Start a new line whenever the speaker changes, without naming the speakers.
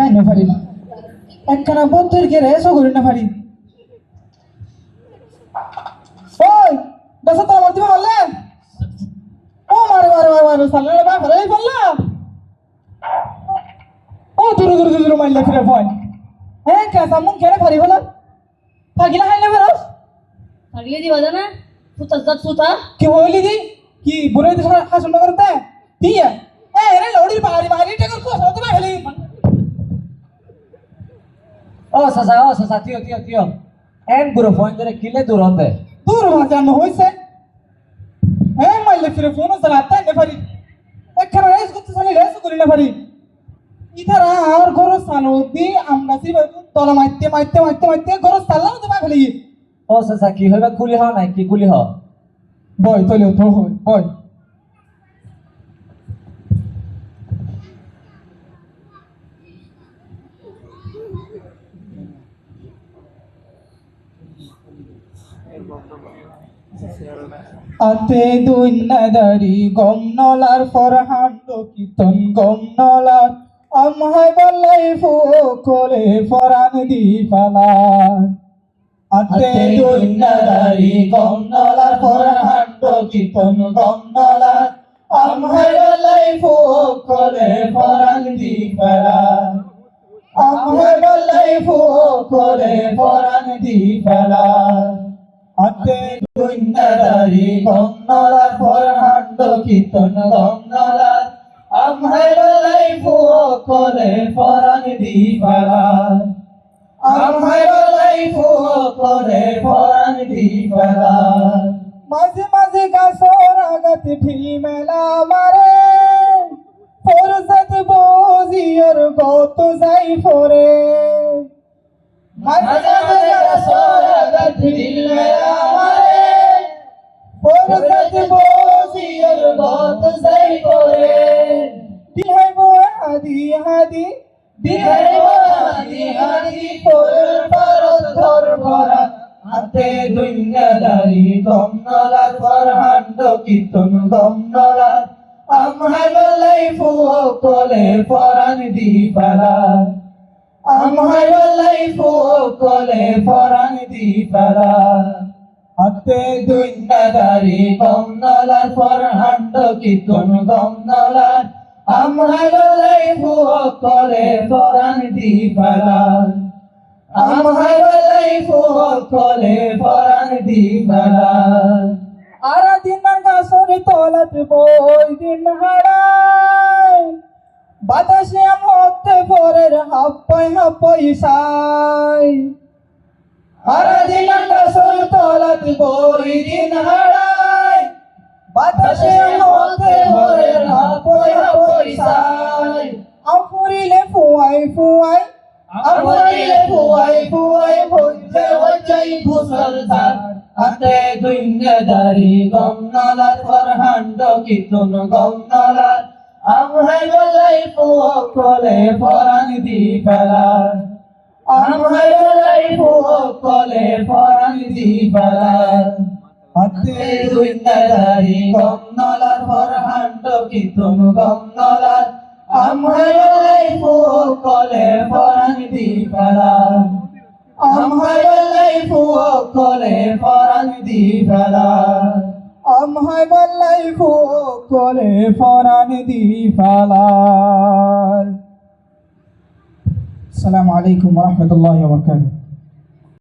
তাই না পারি একখানা বন্ধুর গেলে এসো করি না পারি ওই দশা তো আমার তুমি বললে ও মারে মারে মারে মারে সালে বা ফেলে বললাম ও দূর দূর দূর মাইলে ফিরে ফোন হ্যাঁ কেসা মুন কেড়ে পারি বলা ফাগিলা হাইলে বেরোস
ফাগিলে দিবা জানা সুতা সুতা
কি হইলি দি কি বুড়াই দিছ হাসুন করতে দিয়া এ রে লড়ির বাড়ি বাড়ি টেকর কো সতে ফেলি
ও সাসা তিও এন বুড়ো ফোন করে কিলে দূর হতে
দূর ভাজানো হইছে হ্যাঁ মাইলে ফিরে ফোন চালাতে না পারি একখানা রেস করতে চালি রেস করি না পারি ইধার আর গরো সানো দি আমরা সি তলা মাইতে মাইতে মাইতে মাইতে গরো সালাম তো ফেলি
ও সাসা কি হইবা কুলি হ নাই কি কুলি হ
বয় তলে তো হয় বয় আতে দুইনাদারি গমনলার ফরহান্ড কীর্তন গমনলার আমহাই বলাই ফুকলে ফরান দি ফালার আতে দুইনাদারি গমনলার ফরহান্ড কীর্তন গমনলার আমহাই বলাই ফুকলে ফরান দি ফালার আমহাই বলাই ফুকলে ফরান দি ফালার আতে দুইনাদারি গমনলার ফরহান্ড কীর্তন গমনলার আমহাই বলাই ফুকলে ফরান দি ফালার আমহাই বলাই ফুকলে ফরান দি ফালার মাঝে মাঝে গাছর আগত ঢিল মেলা মারে ফরজত বজিয়র গত যাই ফরে মাঝে মাঝে গাছর আগত ঢিল মেলা মারে ফরজত বজিয়র গত যাই ফরে দিহাই বো হাদি হাদি দিহাই বো হাদি হাদি ফরল ফরজ ধর ভরা আতে দুইনাদারি গমনলার ফরহান্ড কীর্তন গমনলার আমহাই বলাই ফুকলে ফরান দি ফালার আমহাই বলাই ফুকলে ফরান দি ফালার আতে দুইনাদারি গমনলার ফরহান্ড কীর্তন গমনলার আমহাই বলাই ফুকলে ফরান দি ফালার আমহাই বলাই ফুকলে ফরান দি ফালার আরা দিন গাছর তলাত বই দিন হারাই বাতাসে মতে ভোরের হাপ্পাই সাই আরা দিন গাছর তলাত বই দিন হারাই বাতাসে মতে ভোরের হাপ্পাই সাই আমফুরিলে ফুয়াই আমফুরিলে ফুয়াই হইতে হইচাই ফুসল ধার আতে দুইনাদারি গমনলার ফরহান্ড কীর্তন গমনলার আমহাই বলাই ফুকলে ফরান দি ফালার আমহাই বলাই ফুকলে ফরান দি ফালার আতে দুইনাদারি গমনলার ফরহান্ড কীর্তন গমনলার আমহাই বলাই ফুকলে ফরান দি ফালার আমহাই বলাই ফুকলে ফরান দি ফালার আমহাই বলাই ফুকলে ফরান দি ফালার আসসালামু আলাইকুম ওয়া রাহমাতুল্লাহি ওয়া বারাকাতুহু